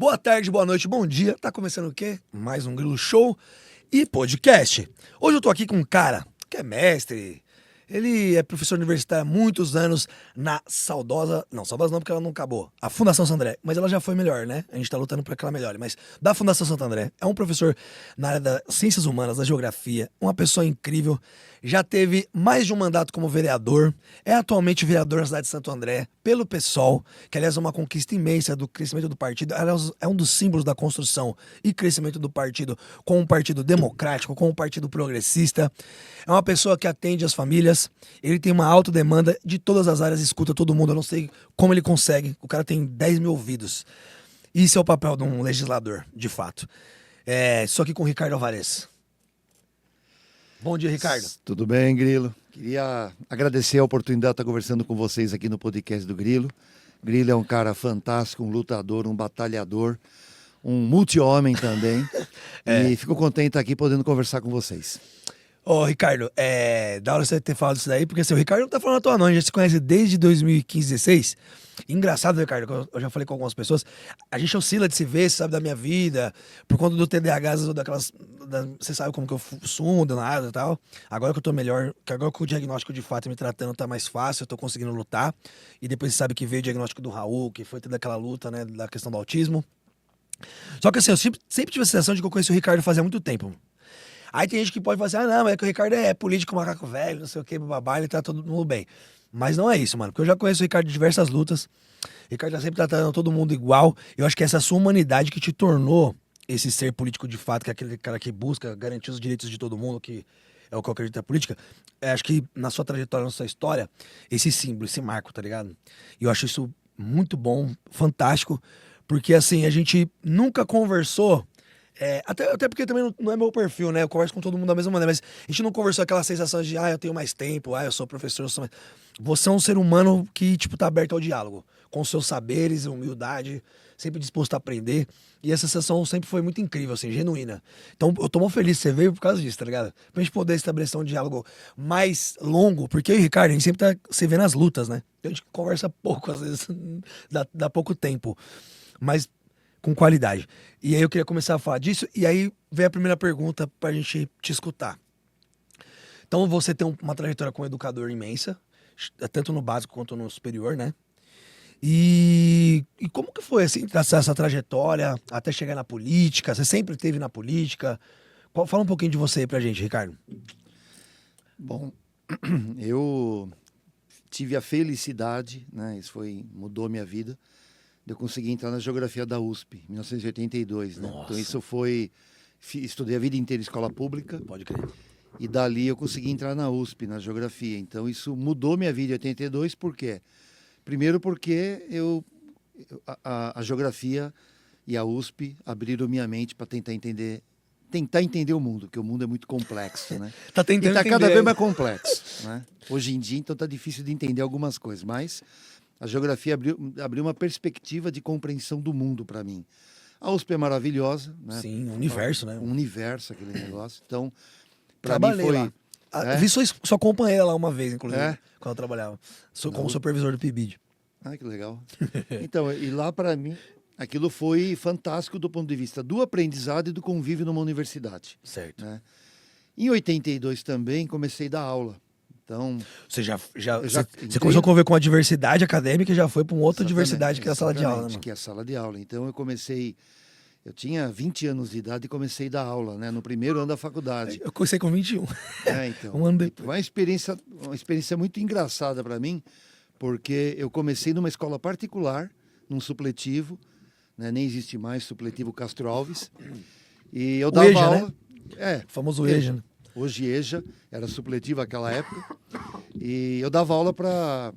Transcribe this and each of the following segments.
Boa tarde, boa noite, bom dia. Tá começando o quê? Mais um Grilo Show e podcast. Hoje eu tô aqui com um cara que é mestre. Ele é professor universitário há muitos anos na saudosa... Não, saudosa não, porque ela não acabou. A Fundação Santo André. Mas ela já foi melhor, né? A gente tá lutando pra que ela melhore. Mas da Fundação Santo André. É um professor na área das ciências humanas, da geografia. Uma pessoa incrível. Já teve mais de um mandato como vereador. É atualmente vereador na cidade de Santo André, pelo PSOL, que aliás é uma conquista imensa do crescimento do partido. Aliás, é um dos símbolos da construção e crescimento do partido com um partido democrático, com um partido progressista. É uma pessoa que atende as famílias. Ele tem uma alta demanda de todas as áreas, escuta todo mundo. Eu não sei como ele consegue. O cara tem 10 mil ouvidos. Isso é o papel de um legislador, de fato. Só aqui com o Ricardo Alvarez. Bom dia, Ricardo. Tudo bem, Grilo? Queria agradecer a oportunidade de estar conversando com vocês aqui no podcast do Grilo. Grilo é um cara fantástico, um lutador, um batalhador, um multi-homem também. E fico contente de estar aqui podendo conversar com vocês. Ô, Ricardo, da hora você ter falado isso daí, porque assim, o Ricardo não tá falando à toa não, a gente já se conhece desde 2015, 16. Engraçado, Ricardo, que eu já falei com algumas pessoas, a gente oscila de se ver, você sabe da minha vida, por conta do TDAH, você sabe como que eu sumo, do nada e tal. Agora que eu tô melhor, que agora que o diagnóstico de fato me tratando tá mais fácil, eu tô conseguindo lutar. E depois você sabe que veio o diagnóstico do Raul, que foi toda aquela luta, né, da questão do autismo. Só que assim, eu sempre tive a sensação de que eu conheci o Ricardo fazia muito tempo. Aí tem gente que pode falar assim, não, mas é que o Ricardo é político macaco velho, não sei o que, babá, ele tá todo mundo bem. Mas não é isso, mano, porque eu já conheço o Ricardo de diversas lutas, o Ricardo tá sempre tratando todo mundo igual, eu acho que é essa sua humanidade que te tornou esse ser político de fato, que é aquele cara que busca garantir os direitos de todo mundo, que é o que eu acredito na política. Acho que na sua trajetória, na sua história, esse símbolo, esse marco, tá ligado? E eu acho isso muito bom, fantástico, porque assim, a gente nunca conversou. Até porque também não é meu perfil, né? Eu converso com todo mundo da mesma maneira, mas a gente não conversou aquela sensação de, eu tenho mais tempo, eu sou professor, eu sou mais... Você é um ser humano que, tipo, tá aberto ao diálogo, com seus saberes, humildade, sempre disposto a aprender. E essa sensação sempre foi muito incrível, assim, genuína. Então, eu tô muito feliz que você veio por causa disso, tá ligado? Pra gente poder estabelecer um diálogo mais longo, porque eu e o Ricardo, a gente sempre tá se vendo nas lutas, né? A gente conversa pouco, às vezes, dá pouco tempo. Mas com qualidade. E aí eu queria começar a falar disso, e aí vem a primeira pergunta pra gente te escutar. Então você tem uma trajetória como educador imensa, tanto no básico quanto no superior, né? E como que foi assim, essa trajetória até chegar na política? Você sempre esteve na política? Fala um pouquinho de você aí pra gente, Ricardo. Bom, eu tive a felicidade, né? Mudou minha vida. Eu consegui entrar na geografia da USP, em 1982, né? Nossa. Então isso foi... Estudei a vida inteira em escola pública. Pode crer. E dali eu consegui entrar na USP, na geografia. Então isso mudou minha vida em 82, por quê? Primeiro porque a geografia e a USP abriram minha mente para tentar entender o mundo, porque o mundo é muito complexo, né? Tá tentando e tá cada entender. vez mais complexo, né? Hoje em dia, então, tá difícil de entender algumas coisas, mas a geografia abriu uma perspectiva de compreensão do mundo para mim. A USP é maravilhosa, né? Sim, um universo, né? Um universo, aquele negócio. Então, para mim Trabalhei foi... lá. Vi sua companheira lá uma vez, inclusive, quando eu trabalhava. Como Não. supervisor do PIBID. Ah, que legal. Então, e lá para mim, aquilo foi fantástico do ponto de vista do aprendizado e do convívio numa universidade. Certo. Né? Em 82 também comecei a dar aula. Então, Você começou a conviver com a diversidade acadêmica e já foi para uma outra diversidade que é a sala de aula, né? Que é a sala de aula. Então eu tinha 20 anos de idade e comecei a dar aula, né? No primeiro ano da faculdade. Eu comecei com 21. Então. Um ano depois. Uma experiência muito engraçada para mim, porque eu comecei numa escola particular, num supletivo, né? Nem existe mais, supletivo Castro Alves. E eu dava EJA, aula. Né? O famoso EJA, né? Hoje EJA, era supletivo naquela época. E eu dava aula para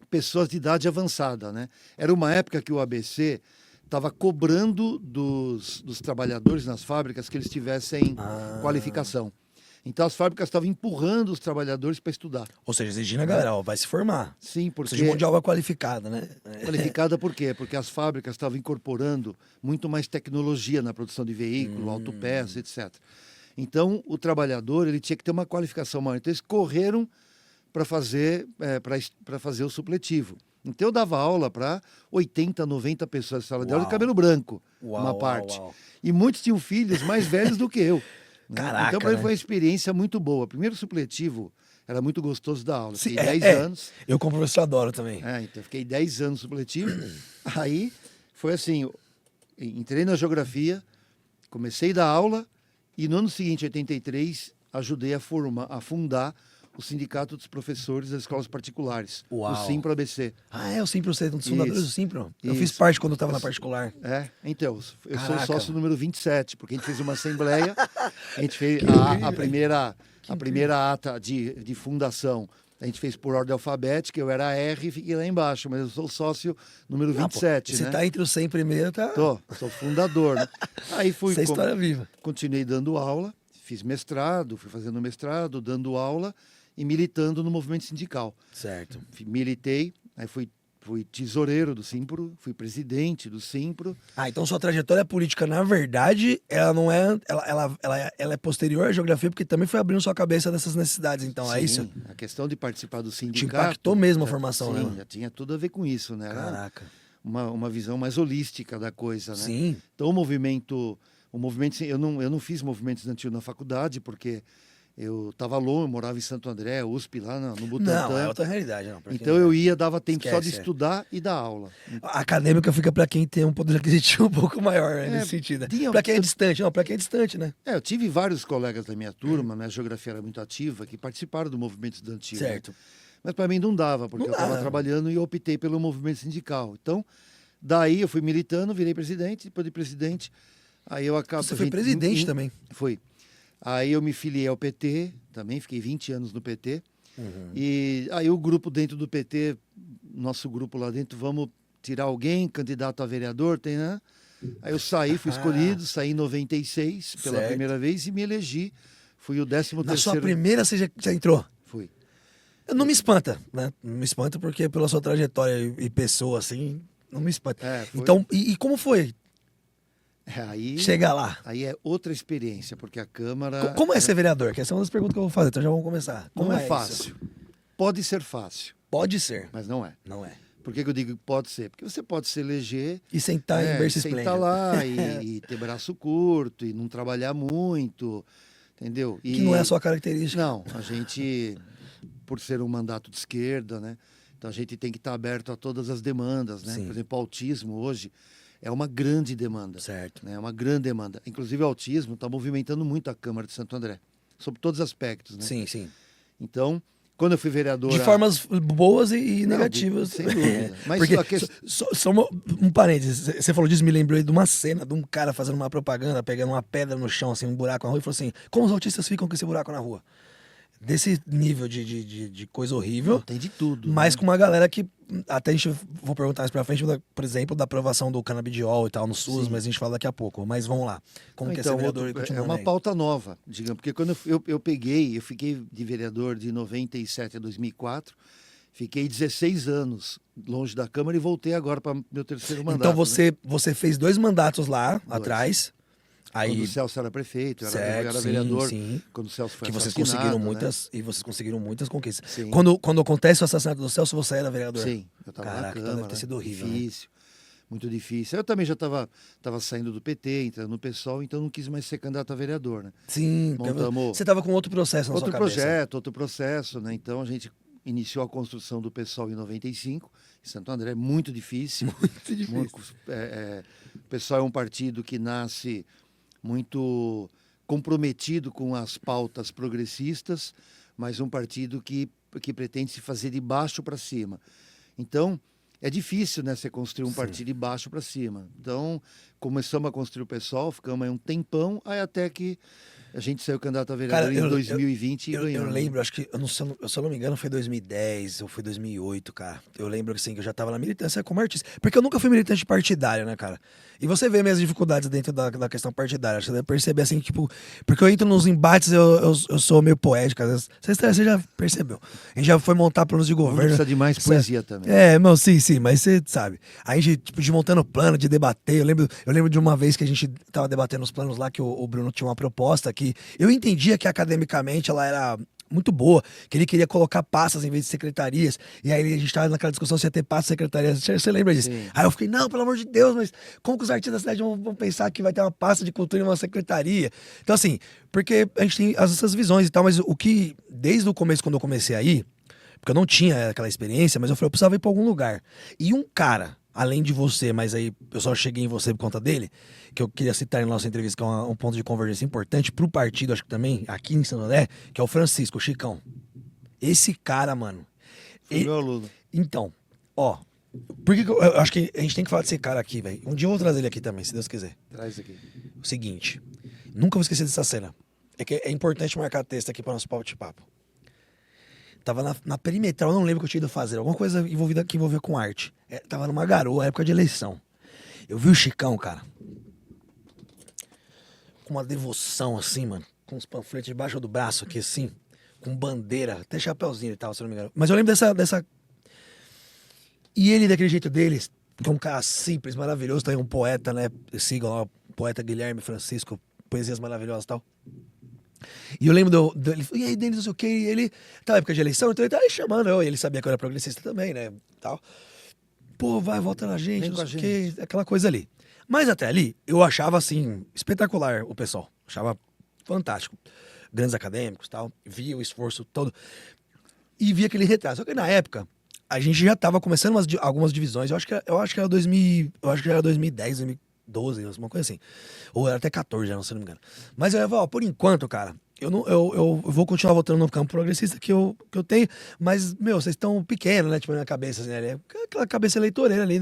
pessoas de idade avançada, né? Era uma época que o ABC estava cobrando dos trabalhadores nas fábricas que eles tivessem qualificação. Então as fábricas estavam empurrando os trabalhadores para estudar. Ou seja, exigindo a galera, vai se formar. Sim, porque... Precisa de mão de obra qualificada, né? Qualificada por quê? Porque as fábricas estavam incorporando muito mais tecnologia na produção de veículo, autopeças, etc. Então, o trabalhador ele tinha que ter uma qualificação maior. Então, eles correram para fazer o supletivo. Então eu dava aula para 80, 90 pessoas na sala de aula de Uau. cabelo branco, Uau, uma uau, parte. uau. E muitos tinham filhos mais velhos do que eu. Né? Caraca, Então para mim né? foi uma experiência muito boa. Primeiro supletivo, era muito gostoso dar aula. Sim, Fiquei 10 anos. Eu, como professor, adoro também. Então fiquei 10 anos supletivo. Aí foi assim, eu entrei na geografia, comecei a dar aula e no ano seguinte, 83, ajudei a fundar o Sindicato dos Professores das Escolas Particulares, Uau. o Simpro ABC. O Simpro, você é um dos fundadores Isso. do Simpro? Eu fiz Isso. parte quando eu estava na particular. Então, eu sou Caraca. sócio número 27, porque a gente fez uma assembleia, a gente fez a primeira ata de fundação, a gente fez por ordem alfabética, eu era R e fiquei lá embaixo, mas eu sou sócio número 27, Você né? tá entre os 100 primeiros, tá? Sou fundador, né? Aí Essa é a história viva. continuei dando aula, fiz mestrado, fui fazendo mestrado, dando aula e militando no movimento sindical. Certo. Militei, aí fui tesoureiro do Simpro, fui presidente do Simpro. Então sua trajetória política, na verdade, ela não é. Ela é posterior à geografia, porque também foi abrindo sua cabeça dessas necessidades. Então, é isso? A questão de participar do sindicato... Te impactou mesmo a formação, sim, né? já tinha tudo a ver com isso, né? Era Caraca. uma visão mais holística da coisa, né? Sim. Então o movimento, eu não fiz movimento estudantil na faculdade, porque eu estava longe, eu morava em Santo André, USP, lá no Butantã. Não, é outra realidade, não. Então eu ia, dava tempo só de Esquece, estudar e dar aula. A acadêmica fica pra quem tem um poder aquisitivo um pouco maior, né, nesse sentido. Pra quem é distante, pra quem é distante, né? Eu tive vários colegas da minha turma, minha geografia era muito ativa, que participaram do movimento estudantil. Certo. Né? Mas para mim não dava, porque eu estava trabalhando e eu optei pelo movimento sindical. Então, daí eu fui militando, virei presidente, depois de presidente, aí eu acabo... Você foi presidente também. Fui. Aí eu me filiei ao PT, também fiquei 20 anos no PT. E aí o grupo dentro do PT, nosso grupo lá dentro, vamos tirar alguém, candidato a vereador, tem, né? Aí eu saí, fui escolhido, saí em 96 pela primeira vez e me elegi. Fui o 13º. Na sua primeira você já entrou? Fui. Não me espanta, né? Não me espanta porque pela sua trajetória e pessoa, assim, não me espanta. Então, e como foi? Aí, chegar lá. Aí é outra experiência, porque a Câmara... Como é ser vereador? Que essa é uma das perguntas que eu vou fazer, então já vamos começar. Como não é fácil. Isso? Pode ser fácil. Pode ser. Mas não é. Não é. Por que eu digo que pode ser? Porque você pode se eleger... E sentar em berço esplêndido. Sentar lá e ter braço curto e não trabalhar muito, entendeu? Que não é a sua característica. Não, a gente, por ser um mandato de esquerda, né? Então a gente tem que estar aberto a todas as demandas, né? Sim. Por exemplo, o autismo hoje... É uma grande demanda. Certo. Né? É uma grande demanda. Inclusive, o autismo está movimentando muito a Câmara de Santo André, sobre todos os aspectos. Né? Sim, sim. Então, quando eu fui vereador... De formas boas e negativas. Sem dúvida. Mas porque, só um parênteses, você falou disso, me lembrei de uma cena de um cara fazendo uma propaganda, pegando uma pedra no chão, assim, um buraco na rua, e falou assim, como os autistas ficam com esse buraco na rua? Desse nível de coisa horrível. Não, tem de tudo. Mas né? com uma galera que... Até a gente, vou perguntar mais pra frente, por exemplo, da aprovação do canabidiol e tal no SUS, mas a gente fala daqui a pouco. Mas vamos lá. Como que é ser vereador e continuando É uma aí? pauta nova, digamos. Porque quando eu fiquei de vereador de 97 a 2004, fiquei 16 anos longe da Câmara e voltei agora para meu terceiro mandato. Então você fez 2 mandatos lá atrás. Aí, quando o Celso era prefeito, eu era sim, vereador. Sim. Quando o Celso foi que vocês assassinado, conseguiram né? muitas e vocês conseguiram muitas conquistas. Sim. Quando acontece o assassinato do Celso, você era vereador? Sim, eu estava na Caraca, Câmara. então deve ter sido horrível. Difícil, muito difícil. Eu também já estava saindo do PT, entrando no PSOL, então não quis mais ser candidato a vereador, né? Sim. Você estava com outro processo na sua cabeça. Outro processo, né? Então a gente iniciou a construção do PSOL em 95, em Santo André, muito difícil. Muito difícil. O PSOL é um partido que nasce muito comprometido com as pautas progressistas, mas um partido que pretende se fazer de baixo para cima. Então, é difícil, né, você construir um partido de baixo para cima. Então, começamos a construir o PSOL, ficamos aí um tempão, aí até que a gente saiu candidato a vereador em 2020 e ganhou. Eu lembro, acho que, se eu não me engano, foi 2010 ou foi 2008, cara. Eu lembro, assim, que eu já tava na militância como artista. Porque eu nunca fui militante partidário, né, cara? E você vê minhas dificuldades dentro da questão partidária. Você deve perceber, assim, tipo... Porque eu entro nos embates, eu sou meio poético, às vezes. Você já percebeu. A gente já foi montar planos de governo. Precisa de mais poesia também. Não, sim, mas você sabe. A gente, tipo, de montando plano, de debater. Eu lembro de uma vez que a gente tava debatendo os planos lá, que o Bruno tinha uma proposta que eu entendia que academicamente ela era muito boa, que ele queria colocar pastas em vez de secretarias, e aí a gente tava naquela discussão se ia ter pastas e secretarias, você lembra disso? Sim. Aí eu fiquei, não, pelo amor de Deus, mas como que os artistas da cidade vão pensar que vai ter uma pasta de cultura e uma secretaria? Então assim, porque a gente tem essas visões e tal, mas o que, desde o começo, quando eu comecei aí, porque eu não tinha aquela experiência, mas eu falei, eu precisava ir pra algum lugar. E um cara, além de você, mas aí eu só cheguei em você por conta dele, que eu queria citar em nossa entrevista, que é um ponto de convergência importante pro partido, acho que também, aqui em Santo André, que é o Francisco, o Chicão. Esse cara, mano. Foi ele- meu aluno. Então, ó, por que que eu acho que a gente tem que falar desse cara aqui, velho? Um dia eu vou trazer ele aqui também, se Deus quiser. Traz aqui. O seguinte, nunca vou esquecer dessa cena. É que é importante marcar texto aqui para nosso bate-papo. Tava na perimetral, eu não lembro o que eu tinha ido fazer. Alguma coisa envolvida que envolvia com arte. Tava numa garoa, época de eleição. Eu vi o Chicão, cara. Com uma devoção assim, mano. Com os panfletos debaixo do braço aqui, assim. Com bandeira, até chapeuzinho e tal, se eu não me engano. Mas eu lembro dessa. E ele, daquele jeito deles, que é um cara simples, maravilhoso. Tem um poeta, né? Sigam lá, o poeta Guilherme Francisco. Poesias maravilhosas e tal. E eu lembro dele, e aí, Denis, não sei o que, e ele, tava época de eleição, então ele tava aí chamando eu, e ele sabia que eu era progressista também, né, tal. Pô, vai, vota na gente, Vem não com a sei o que, gente. aquela coisa ali. Mas até ali, eu achava, assim, espetacular o pessoal, achava fantástico. Grandes acadêmicos, tal, via o esforço todo, e via aquele retrato. Só que na época, a gente já tava começando algumas divisões, eu acho que era 2000, eu acho que era 2010, 2012, uma coisa assim. Ou era até 14, já não, se não me engano. Mas eu ia falar, ó, por enquanto, cara, eu, não, eu vou continuar votando no campo progressista que eu tenho, mas, meu, vocês estão pequenos, né? Tipo, na minha cabeça, assim, né? Aquela cabeça eleitoreira ali,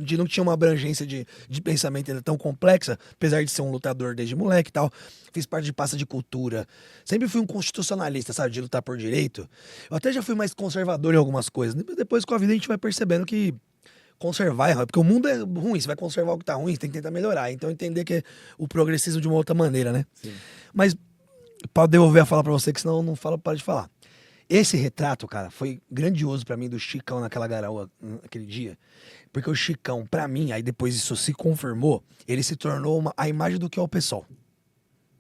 de não tinha uma abrangência de pensamento ainda tão complexa, apesar de ser um lutador desde moleque e tal. Fiz parte de pasta de cultura. Sempre fui um constitucionalista, sabe? De lutar por direito. Eu até já fui mais conservador em algumas coisas. Depois, com a vida, a gente vai percebendo que conservar é ruim, porque o mundo é ruim, você vai conservar o que tá ruim, você tem que tentar melhorar. Então entender que é o progressismo de uma outra maneira, né? Sim. Mas pra devolver a fala pra você, que senão eu não falo, para de falar. Esse retrato, cara, foi grandioso pra mim do Chicão naquela garoa, naquele dia. Porque o Chicão, pra mim, aí depois isso se confirmou, ele se tornou a imagem do que é o pessoal.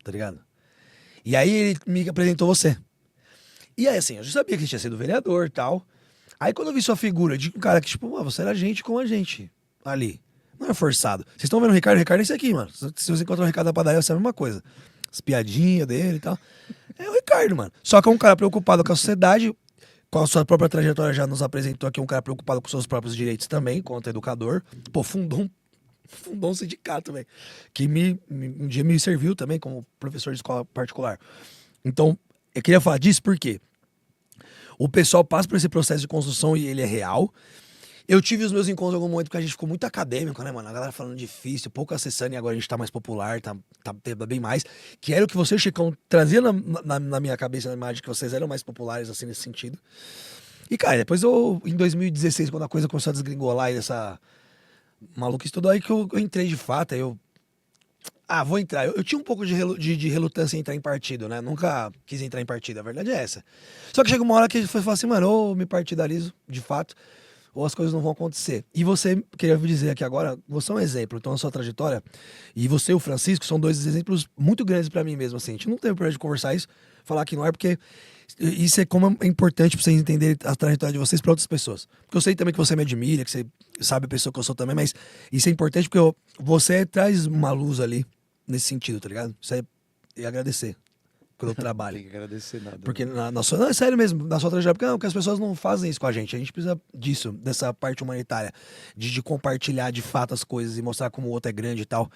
Tá ligado? E aí ele me apresentou você. E aí, assim, eu já sabia que você tinha sido vereador e tal. Aí quando eu vi sua figura de um cara que, tipo, você era gente como a gente ali. Não é forçado. Vocês estão vendo o Ricardo é esse aqui, mano. Se você encontrar o Ricardo na padaria, você é a mesma coisa. As piadinhas dele e tal. É o Ricardo, mano. Só que é um cara preocupado com a sociedade, com a sua própria trajetória já nos apresentou aqui, um cara preocupado com seus próprios direitos também, quanto educador. Pô, fundou um sindicato, velho. Que um dia me serviu também como professor de escola particular. Então, eu queria falar disso porque o pessoal passa por esse processo de construção e ele é real. Eu tive os meus encontros em algum momento porque a gente ficou muito acadêmico, né, mano? A galera falando difícil, pouco acessando e agora a gente tá mais popular, tá bem mais. Que era o que você, Chicão, trazia na minha cabeça, na imagem que vocês eram mais populares, assim, nesse sentido. E, cara, depois em 2016, quando a coisa começou a desgringolar e essa maluquice tudo aí que eu entrei de fato, aí eu. Ah, vou entrar. Eu tinha um pouco de relutância em entrar em partido, né? Nunca quis entrar em partido, a verdade é essa. Só que chega uma hora que a gente foi falar assim, mano, ou me partidarizo, de fato, ou as coisas não vão acontecer. E você, queria dizer aqui agora, você é um exemplo, então, na sua trajetória, e você e o Francisco são dois exemplos muito grandes pra mim mesmo, assim. A gente não teve o prazer de conversar isso, falar que não é, porque isso é como é importante pra vocês entenderem a trajetória de vocês pra outras pessoas. Porque eu sei também que você me admira, que você sabe a pessoa que eu sou também, mas isso é importante porque você traz uma luz ali, nesse sentido, tá ligado? Isso é agradecer pelo trabalho. Tem que agradecer nada. Porque Né? não, é sério mesmo, na sua trajetória, porque as pessoas não fazem isso com a gente precisa disso, dessa parte humanitária, de compartilhar de fato as coisas e mostrar como o outro é grande e tal.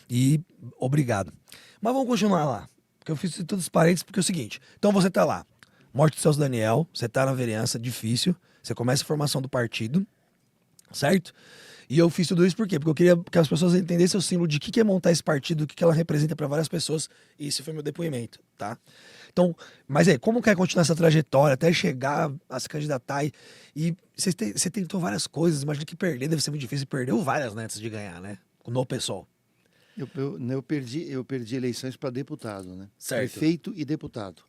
E obrigado. Mas vamos continuar lá, porque eu fiz todos os parênteses, porque é o seguinte, então você tá lá, morte do Celso Daniel, você tá na vereança, difícil, você começa a formação do partido, certo? E eu fiz tudo isso por quê? Porque eu queria que as pessoas entendessem o símbolo de que é montar esse partido, o que ela representa para várias pessoas. E esse foi meu depoimento, tá? Então, mas aí, como quer continuar essa trajetória até chegar a se candidatar? E você tentou várias coisas, imagina que perder deve ser muito difícil. Perdeu várias, né, antes de ganhar, né? No pessoal. Eu perdi eleições para deputado, né? Certo. Prefeito e deputado.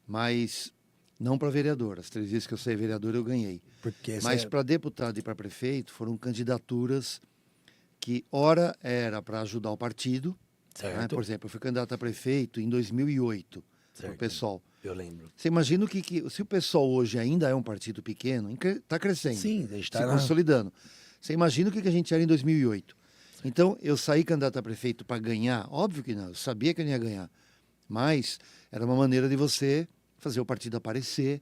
Mas não para vereador. As 3 vezes que eu saí vereador eu ganhei. Porque Mas para deputado e para prefeito foram candidaturas que ora era para ajudar o partido. Né? Certo. Por exemplo, eu fui candidato a prefeito em 2008 Certo. no PSOL. Eu lembro. Você imagina se o PSOL hoje ainda é um partido pequeno, está crescendo, Sim, a gente se tá consolidando. Você imagina o que a gente era em 2008. Então, eu saí candidato a prefeito para ganhar? Óbvio que não, eu sabia que eu não ia ganhar. Mas era uma maneira de você fazer o partido aparecer,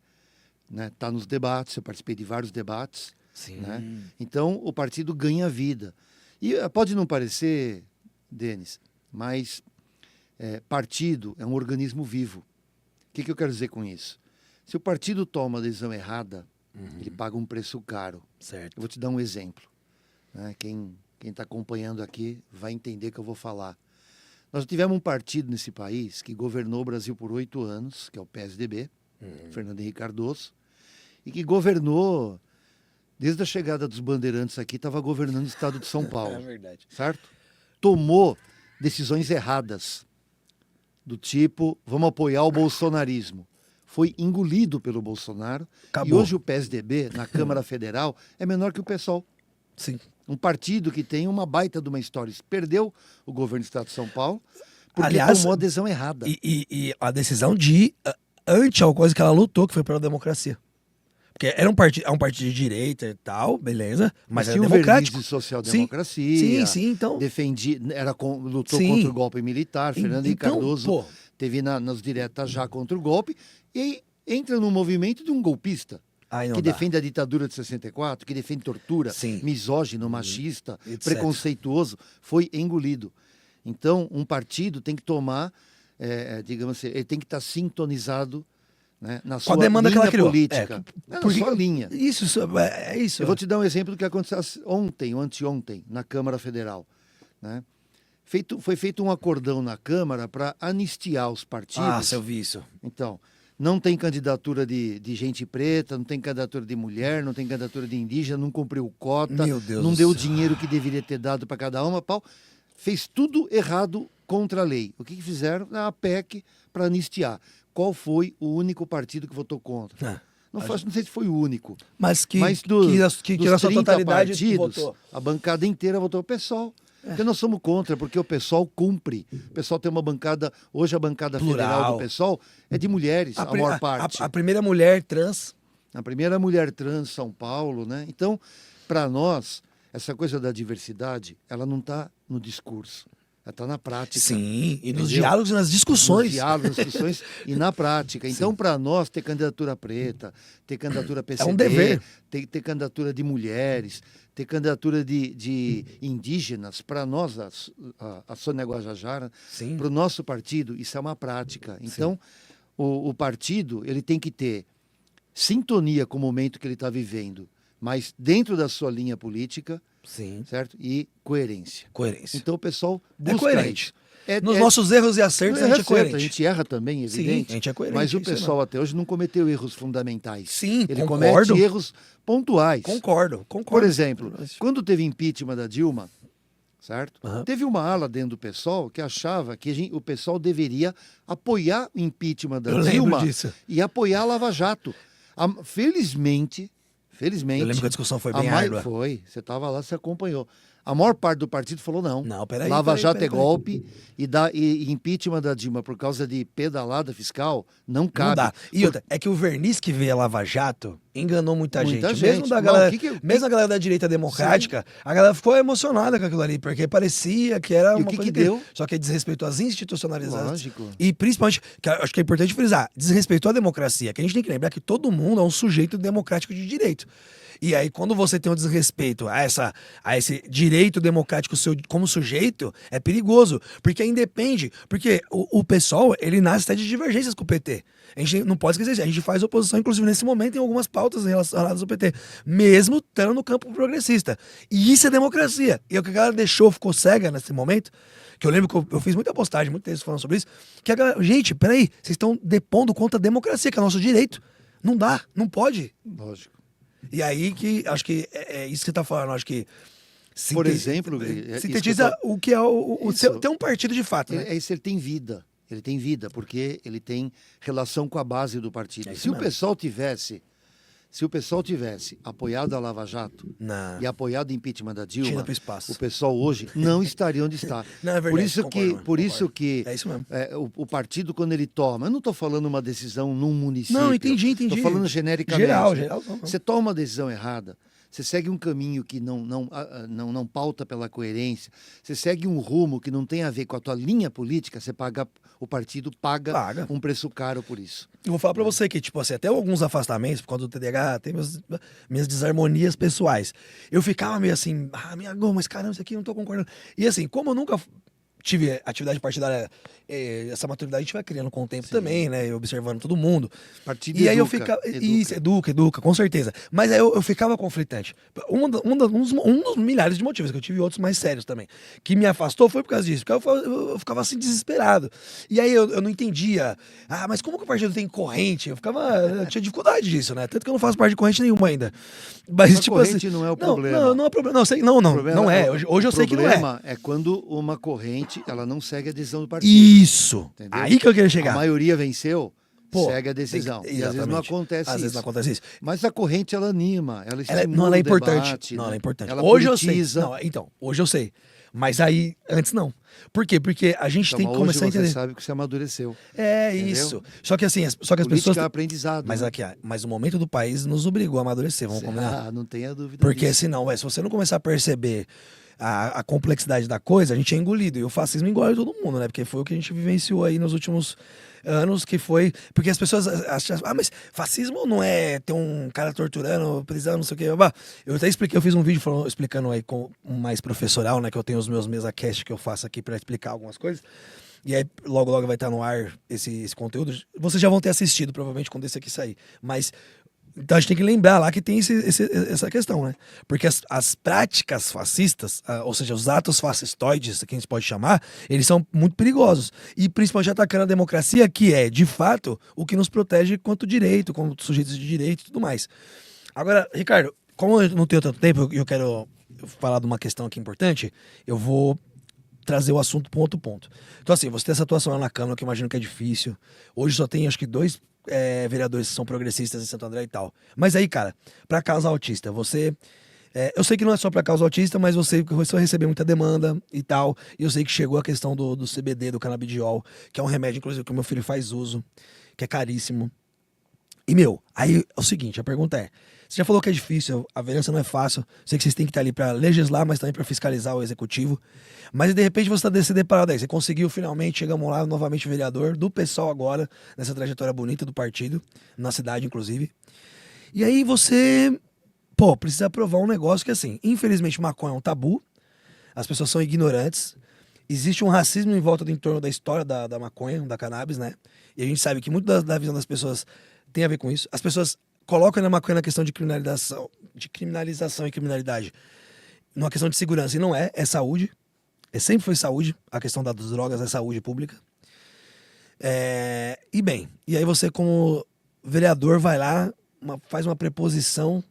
né? Tá nos debates, eu participei de vários debates. Sim. Né? Então, o partido ganha vida. E pode não parecer, Denis, mas partido é um organismo vivo. O que eu quero dizer com isso? Se o partido toma uma decisão errada, ele paga um preço caro. Certo. Eu vou te dar um exemplo. Né? Quem está acompanhando aqui vai entender que eu vou falar. Nós tivemos um partido nesse país que governou o Brasil por 8 anos, que é o PSDB, Fernando Henrique Cardoso, e que governou, desde a chegada dos bandeirantes aqui, estava governando o estado de São Paulo. É verdade. Certo? Tomou decisões erradas, do tipo, vamos apoiar o bolsonarismo. Foi engolido pelo Bolsonaro. Acabou. E hoje o PSDB, na Câmara Federal, é menor que o PSOL. Sim. Um partido que tem uma baita de uma história. Perdeu o governo do estado de São Paulo porque Aliás, tomou a decisão errada. E a decisão de ante a coisa que ela lutou, que foi pela democracia. Porque era um partido de direita e tal, beleza, mas era tinha democrático. De social-democracia. Sim, então... Lutou contra o golpe militar. Fernando Henrique Cardoso pô, teve nas diretas já contra o golpe. E aí entra no movimento de um golpista. Que defende a ditadura de 64, que defende tortura, misógino, machista, preconceituoso, foi engolido. Então, um partido tem que tomar, digamos assim, ele tem que estar sintonizado, né, na sua demanda linha que ela criou. política. Na sua linha. Isso, é isso. Eu vou te dar um exemplo do que aconteceu ontem, ou anteontem, na Câmara Federal. Né? Foi feito um acordão na Câmara para anistiar os partidos. Eu vi isso. Então... Não tem candidatura de gente preta, não tem candidatura de mulher, não tem candidatura de indígena, não cumpriu cota, Meu Deus não do deu o céu. dinheiro que deveria ter dado para cada uma, pau. Fez tudo errado contra a lei. O que fizeram? A PEC para anistiar. Qual foi o único partido que votou contra? Não sei se foi o único. Mas que dos na sua 30 totalidade partidos, votou. a bancada inteira votou o PSOL. Porque nós somos contra, porque o PSOL cumpre. O PSOL tem uma bancada, hoje a bancada federal do PSOL é de mulheres, a maior parte. A primeira mulher trans. A primeira mulher trans, São Paulo, né? Então, para nós, essa coisa da diversidade, ela não está no discurso. Ela está na prática. Sim, e nos diálogos e nas discussões. Nos diálogos, nas discussões e na prática. Então, para nós, ter candidatura preta, ter candidatura PCB, um dever. Ter candidatura de mulheres, ter candidatura de indígenas, para nós, a Sônia Guajajara, para o nosso partido, isso é uma prática. Então, o partido ele tem que ter sintonia com o momento que ele está vivendo, mas dentro da sua linha política, certo? E coerência. Então, o pessoal busca coerente. isso. Nos nossos erros e acertos, a gente é coerente. A gente erra também, evidente. Sim, a gente é coerente. Mas o pessoal até hoje não cometeu erros fundamentais. Sim, ele concordo. comete erros pontuais. Concordo. Por exemplo, quando teve impeachment da Dilma, certo? Teve uma ala dentro do PSOL que achava que o PSOL deveria apoiar o impeachment da Dilma e apoiar a Lava Jato. Felizmente... Eu lembro que a discussão foi bem árdua. Foi, você estava lá, você acompanhou. A maior parte do partido falou não. Não, peraí. Lava Jato é golpe e impeachment da Dilma por causa de pedalada fiscal não cabe. Não dá. E outra, é que o verniz que veio a Lava Jato enganou muita gente. Mesmo da galera, mesmo a galera da direita democrática, a galera ficou emocionada com aquilo ali, porque parecia que era uma coisa que deu? Só que desrespeitou as institucionalizadas. Lógico. E principalmente, que acho que é importante frisar, desrespeitou a democracia, que a gente tem que lembrar que todo mundo é um sujeito democrático de direito. E aí, quando você tem um desrespeito a esse direito democrático seu como sujeito, é perigoso. Porque aí independe. Porque o pessoal, ele nasce até de divergências com o PT. A gente não pode esquecer, a gente faz oposição, inclusive, nesse momento, em algumas pautas relacionadas ao PT. Mesmo estando no campo progressista. E isso é democracia. E o que a galera ficou cega nesse momento, que eu lembro que eu fiz muita postagem, muito texto falando sobre isso, que a galera, gente, peraí, vocês estão depondo contra a democracia, que é nosso direito. Não dá, não pode. Lógico. E aí que acho que é isso que você está falando, acho que por exemplo, sintetiza o que é o seu, ter um partido de fato, né? Isso ele tem vida. Ele tem vida, porque ele tem relação com a base do partido. Se o pessoal tivesse Se o pessoal tivesse apoiado a Lava Jato Não. e apoiado o impeachment da Tinha Dilma, pro espaço. o pessoal hoje não estaria onde está. Não, é verdade, Por isso concordo, que, mano, por isso concordo. que É isso mesmo. o partido, quando ele toma, eu não estou falando uma decisão num município. Não, entendi. Estou falando genericamente. Geral. Você toma uma decisão errada, você segue um caminho que não pauta pela coerência, você segue um rumo que não tem a ver com a tua linha política, o partido paga um preço caro por isso. Eu vou falar pra você que, tipo assim, até alguns afastamentos, por causa do TDAH, tem minhas desarmonias pessoais. Eu ficava meio assim, mas caramba, isso aqui eu não tô concordando. E assim, como eu nunca tive atividade partidária, essa maturidade a gente vai criando com o tempo também, né? Observando todo mundo. Partido E aí eu educa, ficava. educa. Isso, educa, com certeza. Mas aí eu ficava conflitante. Um dos milhares de motivos, que eu tive outros mais sérios também, que me afastou foi por causa disso. Porque eu ficava assim desesperado. E aí eu não entendia. Mas como que o partido tem corrente? Eu tinha dificuldade disso, né? Tanto que eu não faço parte de corrente nenhuma ainda. Mas, A tipo corrente assim. não é o problema. Não é problema. Não é. Hoje eu sei que não é. O problema é quando uma corrente ela não segue a decisão do partido. Isso. Entendeu? Aí que eu queria chegar. A maioria venceu, Pô, segue a decisão. E às vezes não acontece Às isso. vezes não acontece isso. Mas a corrente, ela anima, ela estimula Não, ela é o importante. debate, Não, né? ela é importante. Ela Hoje politiza. eu sei. Não, então, hoje eu sei. Mas aí, antes não. Por quê? Porque a gente Então, tem que hoje começar a entender. você sabe que você amadureceu. Entendeu? Isso. Só que assim, as Política pessoas. é aprendizado. Mas né? aqui, mas o momento do país nos obrigou a amadurecer, vamos combinar? Não tenha dúvida Porque disso. senão, se você não começar a perceber a complexidade da coisa, a gente é engolido. E o fascismo engole todo mundo, né? Porque foi o que a gente vivenciou aí nos últimos anos, que foi. Porque as pessoas acham, mas fascismo não é ter um cara torturando, prisão, não sei o quê. Eu até expliquei, eu fiz um vídeo explicando aí com mais professoral, né? Que eu tenho os meus mesa-cast que eu faço aqui pra explicar algumas coisas. E aí, logo vai estar no ar esse conteúdo. Vocês já vão ter assistido, provavelmente, quando esse aqui sair. Mas. Então a gente tem que lembrar lá que tem essa questão, né? Porque as práticas fascistas, ou seja, os atos fascistoides, que a gente pode chamar, eles são muito perigosos. E principalmente atacando a democracia, que é, de fato, o que nos protege quanto direito, como sujeitos de direito e tudo mais. Agora, Ricardo, como eu não tenho tanto tempo e eu quero falar de uma questão aqui importante, eu vou trazer o assunto para um outro ponto. Então, assim, você tem essa atuação lá na Câmara, que eu imagino que é difícil. Hoje só tem, acho que, 2 vereadores que são progressistas em Santo André e tal. Mas aí, cara, pra causa autista, você... eu sei que não é só pra causa autista, mas você começou a receber muita demanda e tal. E eu sei que chegou a questão do CBD, do canabidiol, que é um remédio, inclusive, que o meu filho faz uso, que é caríssimo. E, aí é o seguinte, a pergunta é, você já falou que é difícil, a vereança não é fácil, sei que vocês têm que estar ali para legislar, mas também para fiscalizar o executivo, mas de repente você está se deparado aí, você conseguiu finalmente, chegamos lá, novamente vereador do PSOL agora, nessa trajetória bonita do partido, na cidade inclusive, e aí você, precisa aprovar um negócio que assim, infelizmente maconha é um tabu, as pessoas são ignorantes, existe um racismo em volta em torno da história da maconha, da cannabis, né, e a gente sabe que muito da visão das pessoas tem a ver com isso. As pessoas colocam na maconha na questão de criminalização e criminalidade numa questão de segurança. E não é saúde. Sempre foi saúde. A questão das drogas é saúde pública. E aí você, como vereador, vai lá, faz uma preposição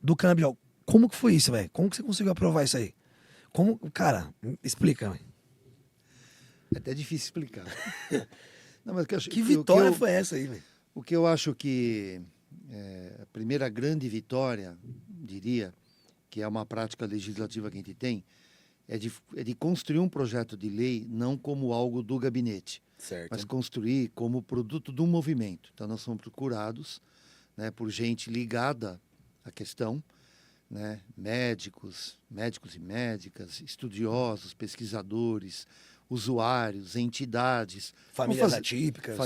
do canabidiol. Como que foi isso, velho? Como que você conseguiu aprovar isso aí? Cara, explica, velho. É até difícil explicar. Não, mas que vitória foi essa aí, velho? O que eu acho que a primeira grande vitória, diria, que é uma prática legislativa que a gente tem, é de construir um projeto de lei não como algo do gabinete, certo, mas construir como produto de um movimento. Então, nós somos procurados, né, por gente ligada à questão, né, médicos e médicas, estudiosos, pesquisadores, usuários, entidades. Famílias atípicas.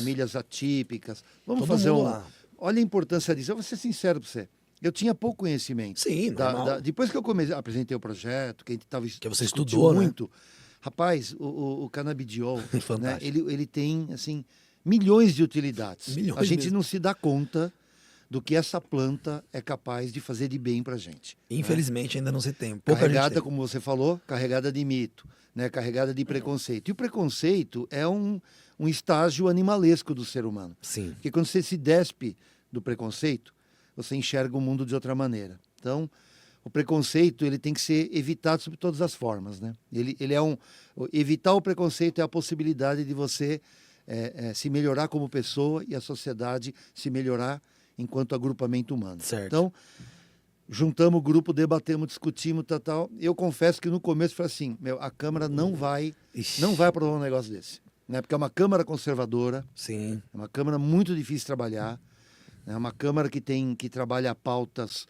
Vamos Todo fazer mundo lá. Olha a importância disso. Eu vou ser sincero para você. Eu tinha pouco conhecimento. Sim, normal. Depois que eu apresentei o projeto, que a gente estava que você estudou, muito. Né? Rapaz, o canabidiol, né, Fantástico. ele tem assim, milhões de utilidades. Milhões a gente mesmo. não se dá conta do que essa planta é capaz de fazer de bem para gente. Infelizmente, ainda não se tem. Carregada, como você falou, carregada de mito, né? Carregada de preconceito. E o preconceito é um estágio animalesco do ser humano. Sim. Porque quando você se despe do preconceito, você enxerga o mundo de outra maneira. Então, o preconceito ele tem que ser evitado sob todas as formas, né? Ele é evitar o preconceito é a possibilidade de você se melhorar como pessoa e a sociedade se melhorar enquanto agrupamento humano. Certo. Então, juntamos o grupo, debatemos, discutimos, tal. Eu confesso que no começo foi assim, a Câmara não vai aprovar um negócio desse. Né? Porque é uma Câmara conservadora, Sim. é uma Câmara muito difícil de trabalhar, é uma Câmara que trabalha pautas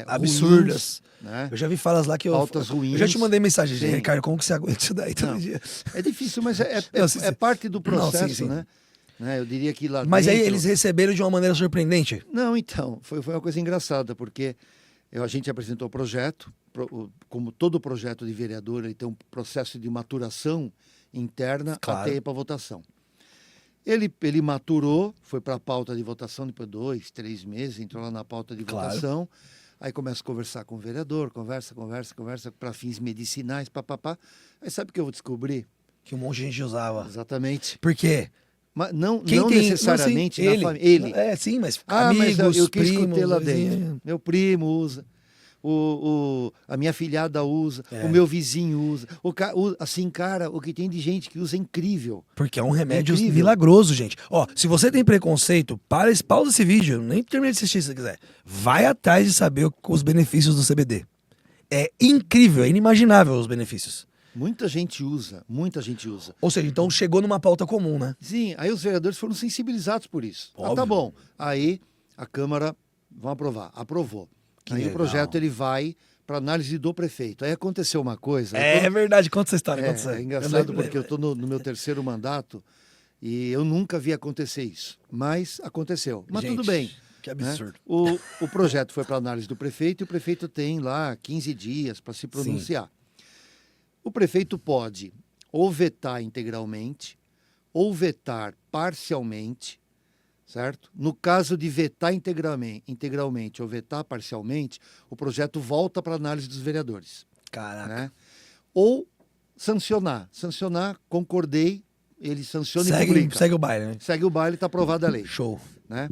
absurdas. Ruins, né? Eu já vi falas lá que pautas ruins. Eu já te mandei mensagem, Sim. Ricardo, como que você aguenta isso daí todo dia? É difícil, mas Não, é parte do processo, sim. né? Eu diria que lá Mas dentro... aí eles receberam de uma maneira surpreendente? Não, então, foi uma coisa engraçada, porque a gente apresentou o projeto, como todo projeto de vereador, ele tem um processo de maturação interna até ir para votação. Ele maturou, foi para a pauta de votação depois de 2, 3 meses, entrou lá na pauta de votação, aí começa a conversar com o vereador, conversa para fins medicinais, papapá. Aí sabe o que eu vou descobrir? Que um monte de gente usava. Exatamente. Por quê? Mas não necessariamente não, sim, na família. Ele. É, sim, mas amigos, mas eu que primos, escutei lá vizinhos. dentro. Meu primo usa. A minha filhada usa, o meu vizinho usa. Assim, cara, o que tem de gente que usa é incrível. Porque é um remédio incrível. milagroso, gente. Ó, se você tem preconceito, pausa esse vídeo, nem termine de assistir se você quiser. Vai atrás de saber os benefícios do CBD. É incrível, é inimaginável os benefícios. Muita gente usa, muita gente usa. Ou seja, então chegou numa pauta comum, né? Sim, aí os vereadores foram sensibilizados por isso. Óbvio. Tá bom. Aí a Câmara, vamos aprovar, aprovou. Que aí legal. o projeto ele vai para análise do prefeito. Aí aconteceu uma coisa. É verdade, conta essa história. É engraçado porque eu estou no meu terceiro mandato e eu nunca vi acontecer isso. Mas aconteceu. Mas gente, tudo bem. Que absurdo. Né? O projeto foi para análise do prefeito e o prefeito tem lá 15 dias para se pronunciar. Sim. O prefeito pode ou vetar integralmente ou vetar parcialmente, certo? No caso de vetar integralmente ou vetar parcialmente, o projeto volta para análise dos vereadores. Caraca. Né? Ou sancionar. Sancionar, concordei, ele sanciona e publica. Segue o baile, né? Segue o baile, está aprovada a lei. Show. Né?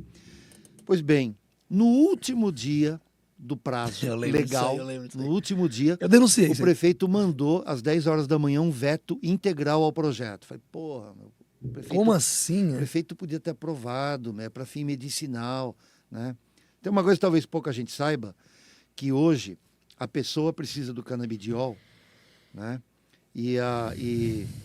Pois bem, no último dia do prazo legal, no último dia, eu denunciei o prefeito mandou às 10 horas da manhã um veto integral ao projeto. Falei, porra, meu prefeito, como assim? O prefeito podia ter aprovado, né, para fim medicinal, né? Tem uma coisa que talvez pouca gente saiba, que hoje a pessoa precisa do canabidiol, né? E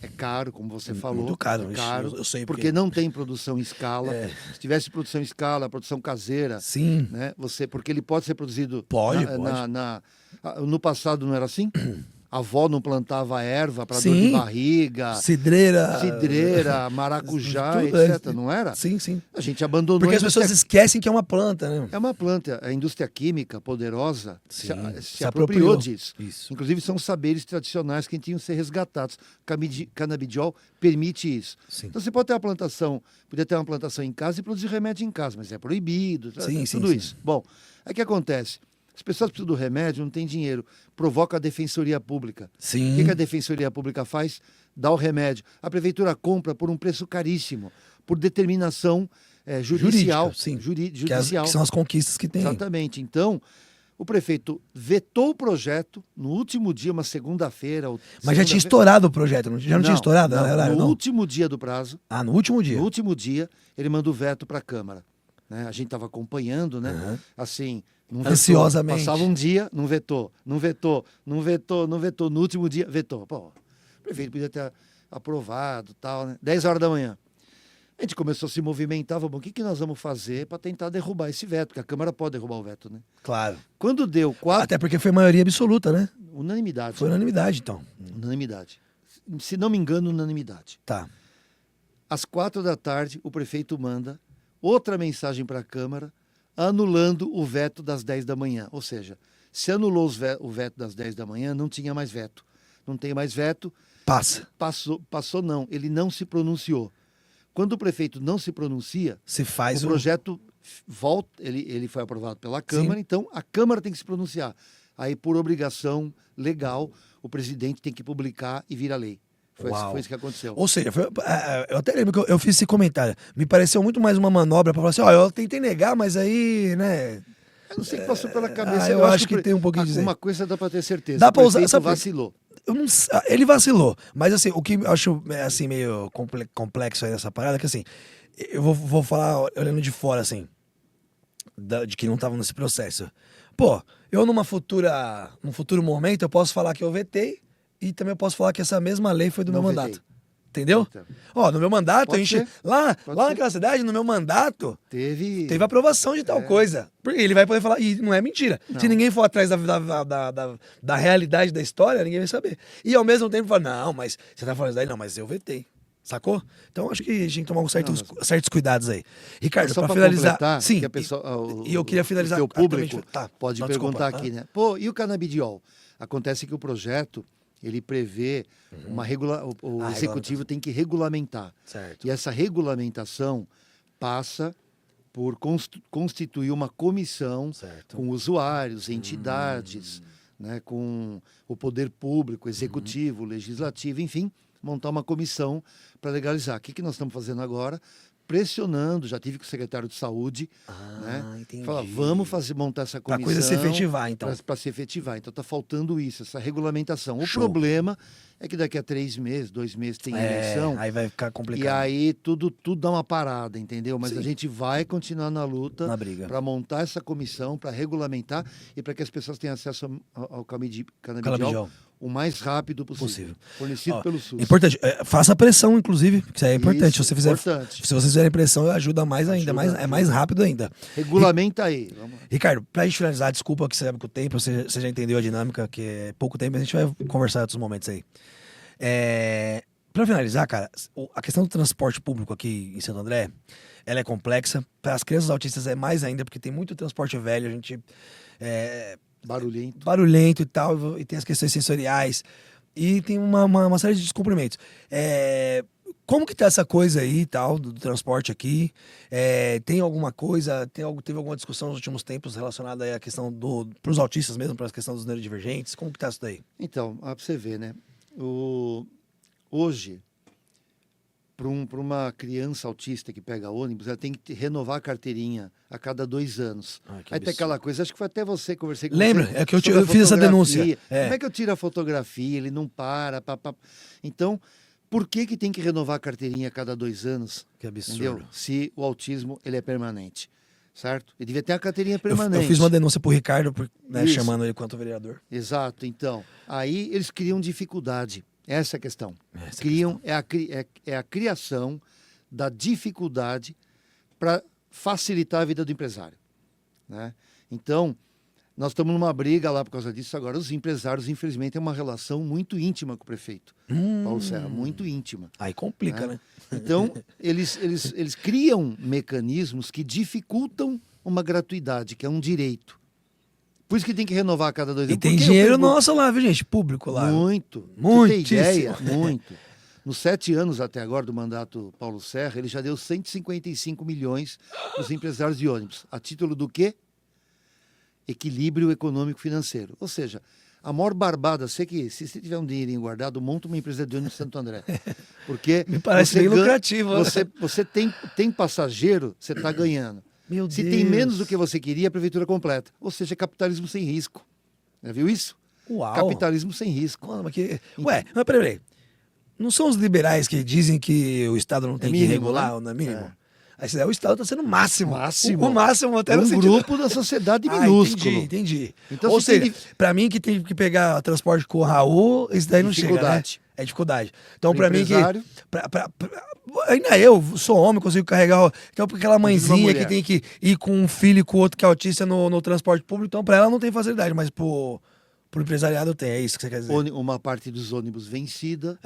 é caro, como você falou. Muito caro, é caro, eu sei porque não tem produção em escala. Se tivesse produção em escala, produção caseira, sim. Né? Porque ele pode ser produzido. Pode. No passado não era assim? A avó não plantava erva para dor de barriga, cidreira, maracujá, etc. Não era? Sim. A gente abandonou. Porque as pessoas esquecem que é uma planta, né? É uma planta. A indústria química poderosa se apropriou disso. Isso. Inclusive são saberes tradicionais que tinham que ser resgatados. Canabidiol permite isso. Sim. Então você pode ter uma plantação, podia ter uma plantação em casa e produzir remédio em casa, mas é proibido. Tudo isso. Bom, aí o que acontece? As pessoas precisam do remédio, não tem dinheiro. Provoca a Defensoria Pública. Sim. O que a Defensoria Pública faz? Dá o remédio. A Prefeitura compra por um preço caríssimo, por determinação judicial. Judicial. Que são as conquistas que tem. Exatamente. Então, o prefeito vetou o projeto no último dia, uma segunda-feira. Mas já tinha estourado o projeto, já não tinha estourado? No último dia do prazo. No último dia? No último dia, ele manda o veto para a Câmara. Né? A gente estava acompanhando, né? Uhum. Assim... Ansiosamente. Passava um dia, não vetou. No último dia, vetou. Pô, o prefeito podia ter aprovado, tal, né? 10 horas da manhã. A gente começou a se movimentar, bom, o que nós vamos fazer para tentar derrubar esse veto? Porque a Câmara pode derrubar o veto, né? Claro. Quando deu 4... Até porque foi maioria absoluta, né? Unanimidade. Foi unanimidade, então. Unanimidade. Se não me engano, unanimidade. Tá. Às 4 da tarde, o prefeito manda outra mensagem para a Câmara, anulando o veto das 10 da manhã. Ou seja, se anulou o veto das 10 da manhã, não tinha mais veto. Não tem mais veto. Passou não. Ele não se pronunciou. Quando o prefeito não se pronuncia, o projeto volta, ele foi aprovado pela Câmara, sim. Então a Câmara tem que se pronunciar. Aí, por obrigação legal, o presidente tem que publicar e vira lei. Foi isso que aconteceu. Ou seja, eu até lembro que eu fiz esse comentário. Me pareceu muito mais uma manobra para falar assim, eu tentei negar, mas aí, né... Eu não sei o que passou pela cabeça. Eu acho que tem um pouquinho de dizer. Uma coisa dá para ter certeza. Dá para usar, vacilou. Ele vacilou. Mas assim, o que eu acho assim, meio complexo aí nessa parada é que assim, eu vou falar olhando de fora assim. de que não estavam nesse processo. Pô, eu num futuro momento, eu posso falar que eu vetei e também eu posso falar que essa mesma lei foi do Não meu vetei. mandato. Entendeu? Então, Ó, no meu mandato, Pode a gente. ser. Lá Pode ser. naquela cidade, no meu mandato, teve aprovação de tal coisa. Porque ele vai poder falar, e não é mentira. Não. Se ninguém for atrás da realidade da história, ninguém vai saber. E ao mesmo tempo fala, não, mas você tá falando isso daí? Não, mas eu vetei. Sacou? Então acho que a gente tem que tomar certos cuidados aí. Ricardo, Só pra para finalizar. completar, Sim, que a pessoa, e eu queria finalizar. o teu público Tá, pode não, perguntar desculpa. aqui, né? Pô, e o canabidiol? Acontece que o projeto, ele prevê uma o executivo tem que regulamentar. Certo. E essa regulamentação passa por constituir uma comissão Certo. com usuários, entidades, né, com o poder público, executivo, legislativo, enfim, montar uma comissão para legalizar. O que nós estamos fazendo agora? Pressionando, já tive com o secretário de saúde, né? Entendi. Falar, vamos montar essa comissão. Pra coisa se efetivar, então. Para se efetivar. Então está faltando isso, essa regulamentação. O Show. problema é que daqui a 3 meses, 2 meses tem eleição. Aí vai ficar complicado. E aí tudo dá uma parada, entendeu? Mas Sim. a gente vai continuar na luta Na briga. para montar essa comissão, para regulamentar e para que as pessoas tenham acesso ao canabidiol Canabidiol. o mais rápido possível. Fornecido Ó, pelo SUS. Importante, faça pressão, inclusive, que isso aí é importante. Isso, se vocês fizerem pressão, ajuda mais ainda, é mais rápido ainda. Regulamenta aí. Vamos lá. Ricardo, pra gente finalizar, desculpa que você sabe com o tempo, você já entendeu a dinâmica, que é pouco tempo, a gente vai conversar em outros momentos aí. Pra finalizar, cara, a questão do transporte público aqui em Santo André, ela é complexa. Para as crianças autistas é mais ainda, porque tem muito transporte velho, a gente... barulhento e tal, e tem as questões sensoriais, e tem uma série de descumprimentos. Como que tá essa coisa aí e tal, do transporte aqui? Tem alguma coisa, teve alguma discussão nos últimos tempos relacionada aí à questão pros autistas mesmo, para a questão dos neurodivergentes? Como que tá isso daí? Então, para você ver, né? Hoje, para uma criança autista que pega ônibus, ela tem que renovar a carteirinha a cada 2 anos. Aí tem aquela coisa, acho que foi até você, conversei com Lembra? você. É que eu sobre a fiz essa fotografia. denúncia. Como é que eu tiro a fotografia? Ele não para. Então, por que tem que renovar a carteirinha a cada 2 anos? Que absurdo. Entendeu? Se o autismo ele é permanente. Certo? Ele devia ter a carteirinha permanente. Eu fiz uma denúncia pro Ricardo, né, Isso. chamando ele quanto vereador. Exato. Então, aí eles criam dificuldade. Essa é a questão. É a criação da dificuldade para facilitar a vida do empresário, né? Então, nós estamos numa briga lá por causa disso. Agora, os empresários, infelizmente, têm uma relação muito íntima com o prefeito, Paulo Serra, muito íntima. Aí complica, né? Então, eles criam mecanismos que dificultam uma gratuidade, que é um direito. Por isso que tem que renovar a cada 2 anos. E tem dinheiro nosso lá, viu, gente? Público lá. Muito. Muitíssimo. Você tem ideia? Muito. Nos 7 anos até agora do mandato Paulo Serra, ele já deu 155 milhões para os empresários de ônibus. A título do quê? Equilíbrio econômico financeiro. Ou seja, a maior barbada, se você tiver um dinheirinho guardado, monta uma empresa de ônibus em Santo André. Porque Me parece bem lucrativo. Você tem passageiro, você está ganhando. Meu Se Deus. tem menos do que você queria, a prefeitura completa. Ou seja, capitalismo sem risco. Já viu isso? Uau. Capitalismo sem risco. Mano, mas peraí. Não são os liberais que dizem que o Estado não tem que mínimo, regular, né? não é mínimo? Aí o Estado está sendo o máximo. Máximo. O máximo até no Um sentido... grupo da sociedade minúsculo. Entendi. Então, Ou você tem seja, pra mim que tem que pegar transporte com o Raul, isso daí não chega, né? Dificuldade. É dificuldade. Então, Pro pra mim que... empresário. Ainda eu sou homem, consigo carregar... Então, porque aquela mãezinha mulher. que tem que ir com um filho e com o outro que é autista no transporte público, então pra ela não tem facilidade, mas pro empresariado tem, é isso que você quer dizer? Uma parte dos ônibus vencida,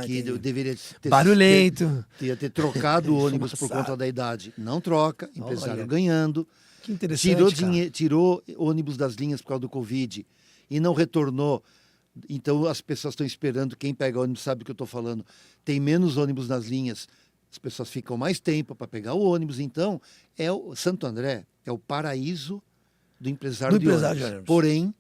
que entendi. deveria ter... Barulhento. Ia ter trocado o ônibus por Fumaçado. conta da idade. Não troca, empresário Olha. ganhando. Que interessante, Tirou ônibus das linhas por causa do Covid e não retornou. Então as pessoas estão esperando, quem pega ônibus sabe o que eu estou falando. Tem menos ônibus nas linhas, as pessoas ficam mais tempo para pegar o ônibus. Então, Santo André é o paraíso do empresário de ônibus. Porém,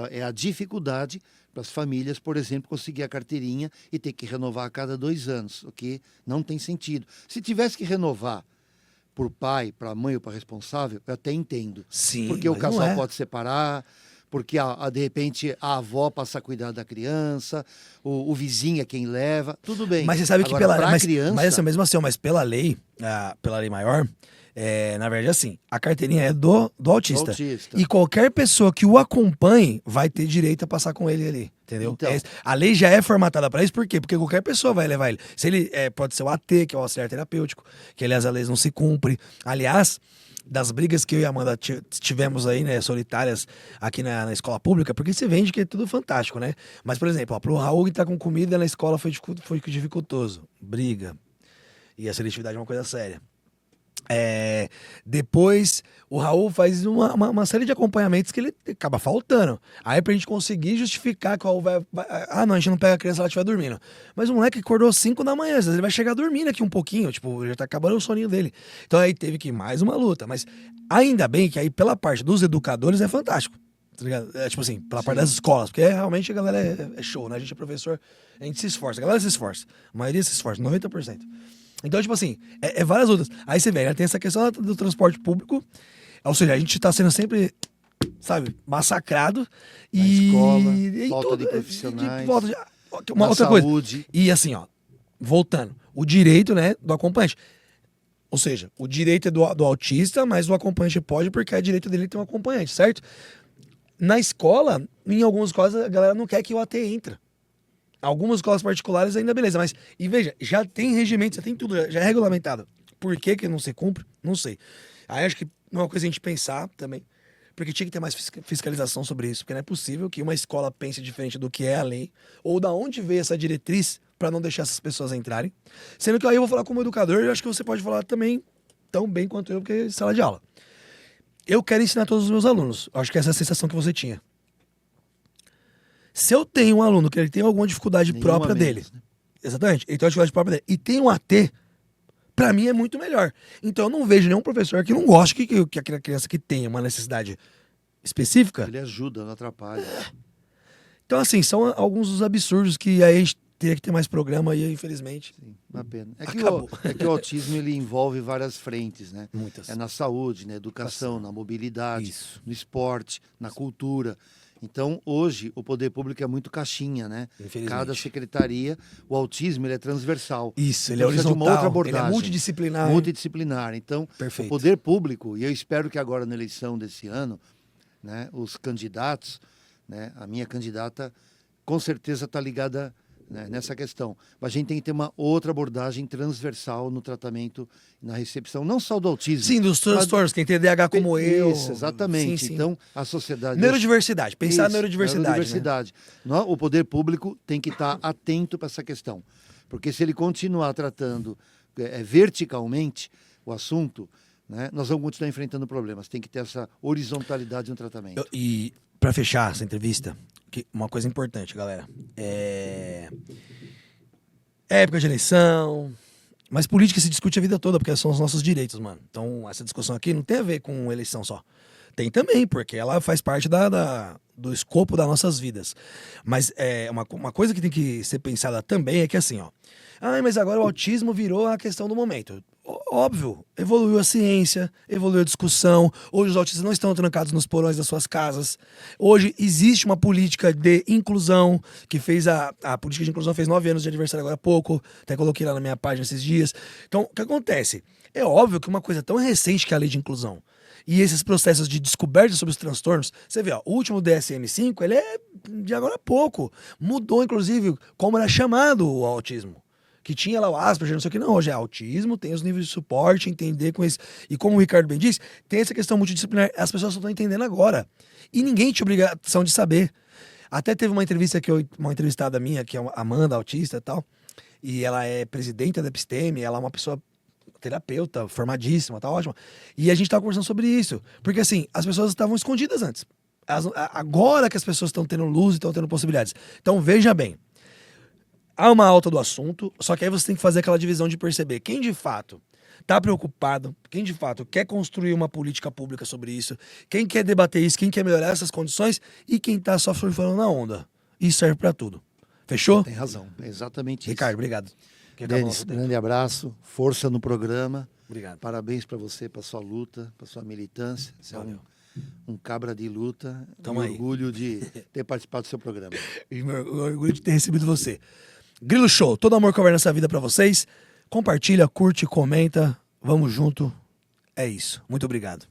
é a dificuldade para as famílias, por exemplo, conseguir a carteirinha e ter que renovar a cada 2 anos, o que não tem sentido. Se tivesse que renovar por pai, para mãe ou para responsável, eu até entendo. Sim, porque o mas casal não é. pode separar, porque de repente a avó passa a cuidar da criança, o vizinho é quem leva, tudo bem. Mas você sabe que Agora, pela pra criança, mas mesmo assim, mas pela lei maior, Na verdade, assim, a carteirinha é do autista. autista. E qualquer pessoa que o acompanhe vai ter direito a passar com ele ali, entendeu? Então. A lei já é formatada para isso, por quê? Porque qualquer pessoa vai levar ele. Se ele pode ser o AT, que é o auxiliar terapêutico, que aliás a lei não se cumpre. Aliás, das brigas que eu e a Amanda tivemos aí, né, solitárias aqui na escola pública, porque você vende que é tudo fantástico, né? Mas, por exemplo, ó, pro Raul entrar com comida na escola foi dificultoso. Briga. E a seletividade é uma coisa séria. Depois o Raul faz uma série de acompanhamentos que ele acaba faltando. Aí pra gente conseguir justificar que o Raul não, a gente não pega a criança se ela estiver dormindo. Mas o moleque acordou 5 da manhã, às vezes ele vai chegar dormindo aqui um pouquinho, tipo, já tá acabando o soninho dele. Então aí teve que ir mais uma luta. Mas ainda bem que aí pela parte dos educadores é fantástico. Tá ligado? Tipo assim, pela parte das escolas, porque realmente a galera é show, né? A gente é professor, a gente se esforça, a galera se esforça. A maioria se esforça, 90%. Então, tipo assim, várias outras. Aí você vê, né, tem essa questão do transporte público, ou seja, a gente tá sendo sempre, sabe, massacrado. Na escola, falta de profissionais, uma outra saúde. Coisa. E assim, ó, voltando, o direito, né, do acompanhante. Ou seja, o direito é do autista, mas o acompanhante pode porque é direito dele ter um acompanhante, certo? Na escola, em alguns casos, a galera não quer que o AT entre. Algumas escolas particulares ainda beleza, mas... E veja, já tem regimento, já tem tudo, já é regulamentado. Por que não se cumpre? Não sei. Aí acho que é uma coisa a gente pensar também, porque tinha que ter mais fiscalização sobre isso, porque não é possível que uma escola pense diferente do que é a lei, ou da onde veio essa diretriz para não deixar essas pessoas entrarem. Sendo que aí eu vou falar como educador, e eu acho que você pode falar também tão bem quanto eu, porque é sala de aula. Eu quero ensinar todos os meus alunos. Acho que essa é a sensação que você tinha. Se eu tenho um aluno que ele tem alguma dificuldade própria dele, né? Exatamente, ele tem uma dificuldade própria dele, e tem um AT, pra mim é muito melhor. Então eu não vejo nenhum professor que não goste que aquela criança que tenha uma necessidade específica... Ele ajuda, não atrapalha. Então assim, são alguns dos absurdos que aí a gente teria que ter mais programa e infelizmente... Sim, uma pena. É que o autismo ele envolve várias frentes, né? Muitas. É na saúde, na educação, na mobilidade, no esporte, na cultura... Então, hoje, o poder público é muito caixinha, né? Cada secretaria, o autismo ele é transversal. Isso, ele então, é horizontal, de uma outra abordagem, ele é multidisciplinar. Multidisciplinar. Então, perfeito. O poder público, e eu espero que agora na eleição desse ano, né, os candidatos, né, a minha candidata, com certeza está ligada, né, nessa questão. Mas a gente tem que ter uma outra abordagem transversal no tratamento, na recepção, não só do autismo. Sim, dos transtornos, quem tem DH como eu. Isso, exatamente. Sim, sim. Então, a sociedade... Neurodiversidade, pensar na neurodiversidade. Né? O poder público tem que estar atento para essa questão. Porque se ele continuar tratando verticalmente o assunto, né, nós vamos continuar enfrentando problemas. Tem que ter essa horizontalidade no tratamento. E para fechar essa entrevista, uma coisa importante, galera. É época de eleição, mas política se discute a vida toda, porque são os nossos direitos, mano. Então, essa discussão aqui não tem a ver com eleição só. Tem também, porque ela faz parte do escopo das nossas vidas. Mas uma coisa que tem que ser pensada também é que assim, ó. Mas agora o autismo virou a questão do momento. Óbvio, evoluiu a ciência, evoluiu a discussão. Hoje os autistas não estão trancados nos porões das suas casas. Hoje existe uma política de inclusão, que fez a política de inclusão fez 9 anos de aniversário agora há pouco. Até coloquei lá na minha página esses dias. Então, o que acontece? É óbvio que uma coisa tão recente que é a lei de inclusão e esses processos de descoberta sobre os transtornos, você vê, ó, o último DSM-5, ele é de agora há pouco. Mudou, inclusive, como era chamado o autismo. Que tinha lá o Asperger, não sei o que, não, hoje é autismo, tem os níveis de suporte, entender com isso. E como o Ricardo bem disse, tem essa questão multidisciplinar, as pessoas só estão entendendo agora. E ninguém tinha obrigação de saber. Até teve uma entrevista uma entrevistada minha, que é a Amanda, autista e tal, e ela é presidenta da Episteme, ela é uma pessoa terapeuta, formadíssima, tá ótima. E a gente tava conversando sobre isso, porque assim, as pessoas estavam escondidas antes. Agora que as pessoas estão tendo luz e estão tendo possibilidades. Então veja bem, há uma alta do assunto, só que aí você tem que fazer aquela divisão de perceber quem de fato está preocupado, quem de fato quer construir uma política pública sobre isso, quem quer debater isso, quem quer melhorar essas condições e quem está só surfando na onda. Isso serve para tudo. Fechou? Tem razão, é exatamente Ricardo, isso. obrigado. Denis, grande abraço, força no programa. Obrigado. Parabéns para você, para sua luta, para sua militância. Você é um cabra de luta. Tamo aí. Orgulho de ter participado do seu programa. E orgulho de ter recebido você. Grilo Show, todo amor que houver nessa vida para vocês. Compartilha, curte, comenta. Vamos junto. É isso. Muito obrigado.